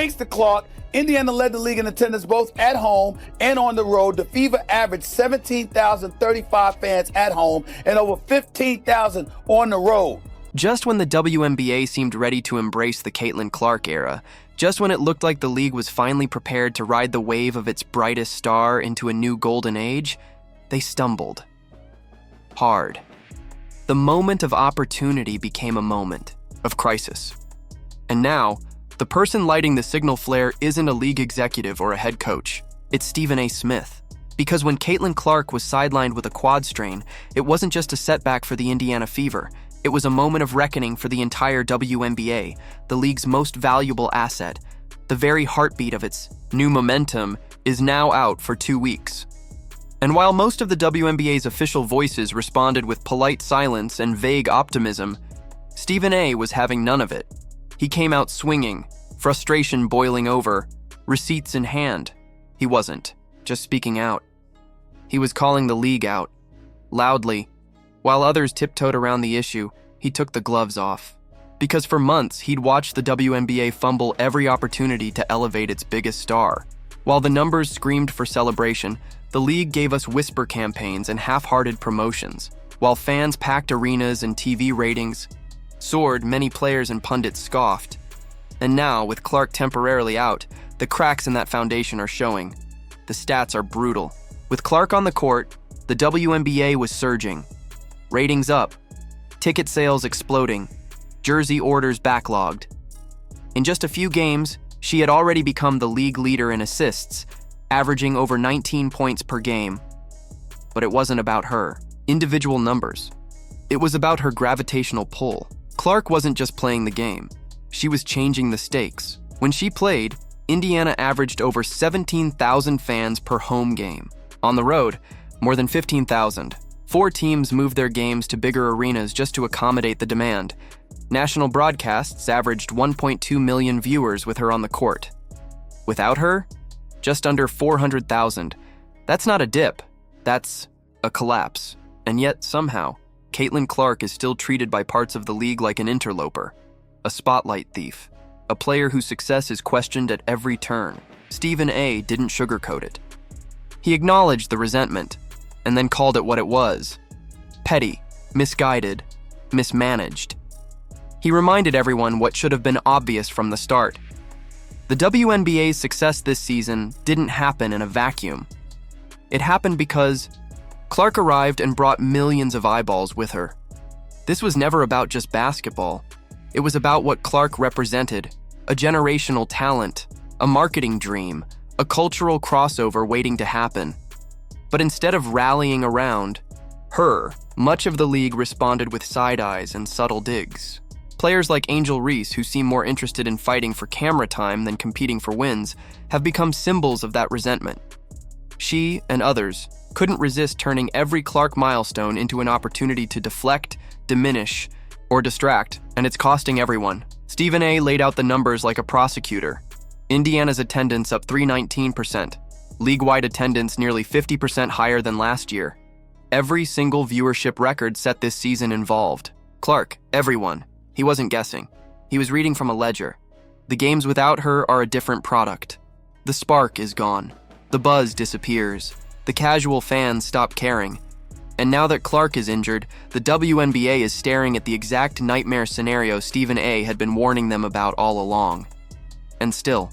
Thanks to Clark, Indiana led the league in attendance both at home and on the road. The Fever averaged 17,035 fans at home and over 15,000 on the road. Just when the WNBA seemed ready to embrace the Caitlin Clark era, just when it looked like the league was finally prepared to ride the wave of its brightest star into a new golden age, they stumbled. Hard. The moment of opportunity became a moment of crisis. And now, the person lighting the signal flare isn't a league executive or a head coach. It's Stephen A. Smith. Because when Caitlin Clark was sidelined with a quad strain, it wasn't just a setback for the Indiana Fever. It was a moment of reckoning for the entire WNBA, the league's most valuable asset. The very heartbeat of its new momentum is now out for 2 weeks. And while most of the WNBA's official voices responded with polite silence and vague optimism, Stephen A. was having none of it. He came out swinging, frustration boiling over, receipts in hand. He wasn't just speaking out. He was calling the league out, loudly. While others tiptoed around the issue, he took the gloves off. Because for months, he'd watched the WNBA fumble every opportunity to elevate its biggest star. While the numbers screamed for celebration, the league gave us whisper campaigns and half-hearted promotions. While fans packed arenas and TV ratings soared, many players and pundits scoffed. And now, with Clark temporarily out, the cracks in that foundation are showing. The stats are brutal. With Clark on the court, the WNBA was surging. Ratings up, ticket sales exploding, jersey orders backlogged. In just a few games, she had already become the league leader in assists, averaging over 19 points per game. But it wasn't about her individual numbers. It was about her gravitational pull. Clark wasn't just playing the game. She was changing the stakes. When she played, Indiana averaged over 17,000 fans per home game. On the road, more than 15,000. 4 teams moved their games to bigger arenas just to accommodate the demand. National broadcasts averaged 1.2 million viewers with her on the court. Without her, just under 400,000. That's not a dip, that's a collapse. And yet, somehow, Caitlin Clark is still treated by parts of the league like an interloper, a spotlight thief, a player whose success is questioned at every turn. Stephen A. didn't sugarcoat it. He acknowledged the resentment, and then called it what it was: petty, misguided, mismanaged. He reminded everyone what should have been obvious from the start. The WNBA's success this season didn't happen in a vacuum. It happened because Clark arrived and brought millions of eyeballs with her. This was never about just basketball. It was about what Clark represented: a generational talent, a marketing dream, a cultural crossover waiting to happen. But instead of rallying around her, much of the league responded with side eyes and subtle digs. Players like Angel Reese, who seem more interested in fighting for camera time than competing for wins, have become symbols of that resentment. She and others couldn't resist turning every Clark milestone into an opportunity to deflect, diminish, or distract, and it's costing everyone. Stephen A. laid out the numbers like a prosecutor. Indiana's attendance up 319%. League-wide attendance nearly 50% higher than last year. Every single viewership record set this season involved Clark, everyone. He wasn't guessing. He was reading from a ledger. The games without her are a different product. The spark is gone. The buzz disappears. The casual fans stop caring. And now that Clark is injured, the WNBA is staring at the exact nightmare scenario Stephen A. had been warning them about all along. And still,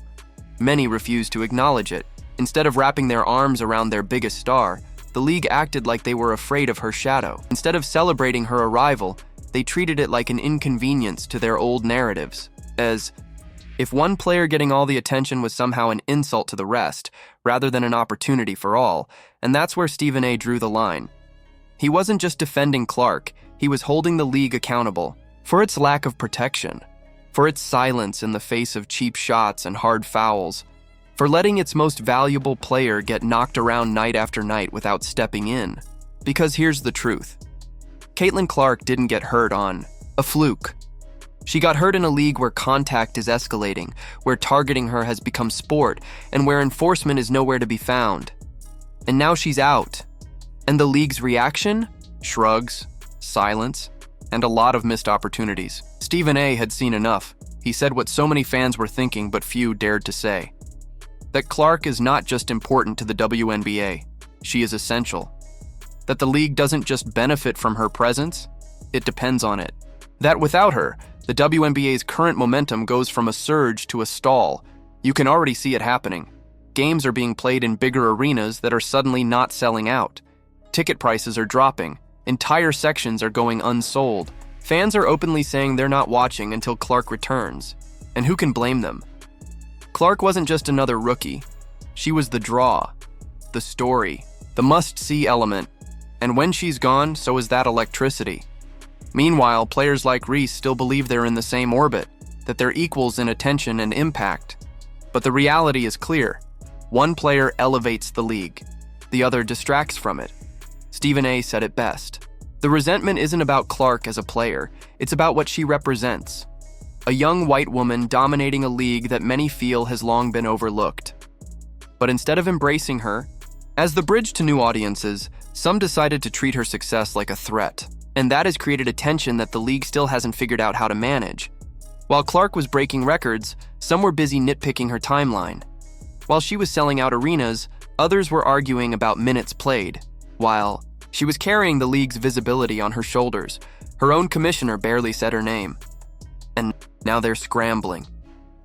many refuse to acknowledge it. Instead of wrapping their arms around their biggest star, the league acted like they were afraid of her shadow. Instead of celebrating her arrival, they treated it like an inconvenience to their old narratives, as if one player getting all the attention was somehow an insult to the rest, rather than an opportunity for all, and that's where Stephen A. drew the line. He wasn't just defending Clark, he was holding the league accountable for its lack of protection, for its silence in the face of cheap shots and hard fouls, for letting its most valuable player get knocked around night after night without stepping in. Because here's the truth. Caitlin Clark didn't get hurt on a fluke. She got hurt in a league where contact is escalating, where targeting her has become sport, and where enforcement is nowhere to be found. And now she's out. And the league's reaction? Shrugs, silence, and a lot of missed opportunities. Stephen A. had seen enough. He said what so many fans were thinking but few dared to say. That Clark is not just important to the WNBA, she is essential. That the league doesn't just benefit from her presence, it depends on it. That without her, the WNBA's current momentum goes from a surge to a stall. You can already see it happening. Games are being played in bigger arenas that are suddenly not selling out. Ticket prices are dropping. Entire sections are going unsold. Fans are openly saying they're not watching until Clark returns. And who can blame them? Clark wasn't just another rookie. She was the draw, the story, the must-see element. And when she's gone, so is that electricity. Meanwhile, players like Reese still believe they're in the same orbit, that they're equals in attention and impact. But the reality is clear. One player elevates the league. The other distracts from it. Stephen A. said it best. The resentment isn't about Clark as a player, it's about what she represents. A young white woman dominating a league that many feel has long been overlooked. But instead of embracing her, as the bridge to new audiences, some decided to treat her success like a threat. And that has created a tension that the league still hasn't figured out how to manage. While Clark was breaking records, some were busy nitpicking her timeline. While she was selling out arenas, others were arguing about minutes played. While she was carrying the league's visibility on her shoulders, her own commissioner barely said her name. And now they're scrambling.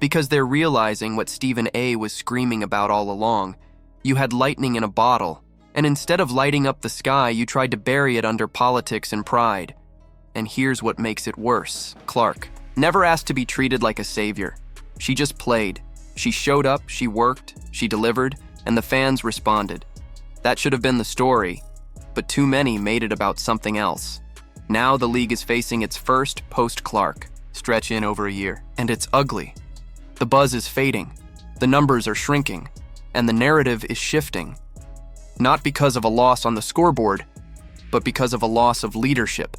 Because they're realizing what Stephen A. was screaming about all along. You had lightning in a bottle, and instead of lighting up the sky, you tried to bury it under politics and pride. And here's what makes it worse. Clark never asked to be treated like a savior. She just played. She showed up, she worked, she delivered, and the fans responded. That should have been the story, but too many made it about something else. Now the league is facing its first post-Clark stretch in over a year, and it's ugly. The buzz is fading, the numbers are shrinking, and the narrative is shifting. Not because of a loss on the scoreboard, but because of a loss of leadership.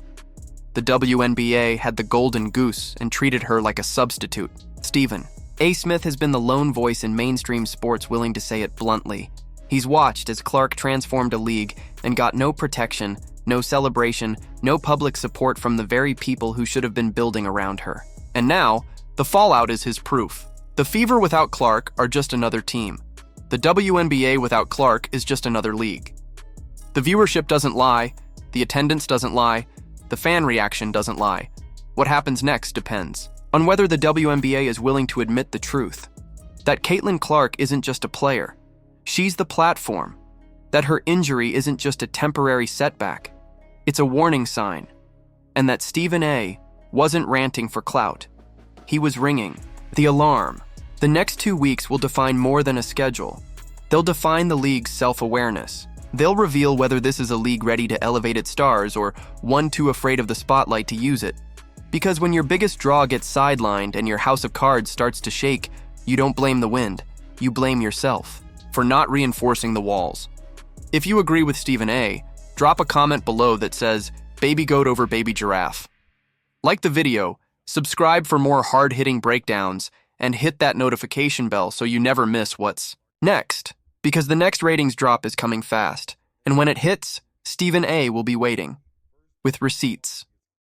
The WNBA had the golden goose and treated her like a substitute. Stephen A. Smith has been the lone voice in mainstream sports willing to say it bluntly. He's watched as Clark transformed a league and got no protection, no celebration, no public support from the very people who should have been building around her. And now, the fallout is his proof. The Fever without Clark are just another team. The WNBA without Clark is just another league. The viewership doesn't lie, the attendance doesn't lie, the fan reaction doesn't lie. What happens next depends on whether the WNBA is willing to admit the truth. That Caitlin Clark isn't just a player. She's the platform. That her injury isn't just a temporary setback. It's a warning sign. And that Stephen A. wasn't ranting for clout. He was ringing the alarm. The next 2 weeks will define more than a schedule. They'll define the league's self-awareness. They'll reveal whether this is a league ready to elevate its stars or one too afraid of the spotlight to use it. Because when your biggest draw gets sidelined and your house of cards starts to shake, you don't blame the wind. You blame yourself for not reinforcing the walls. If you agree with Stephen A., drop a comment below that says, "Baby goat over baby giraffe." Like the video, subscribe for more hard-hitting breakdowns, and hit that notification bell so you never miss what's next. Because the next ratings drop is coming fast, and when it hits, Stephen A. will be waiting with receipts.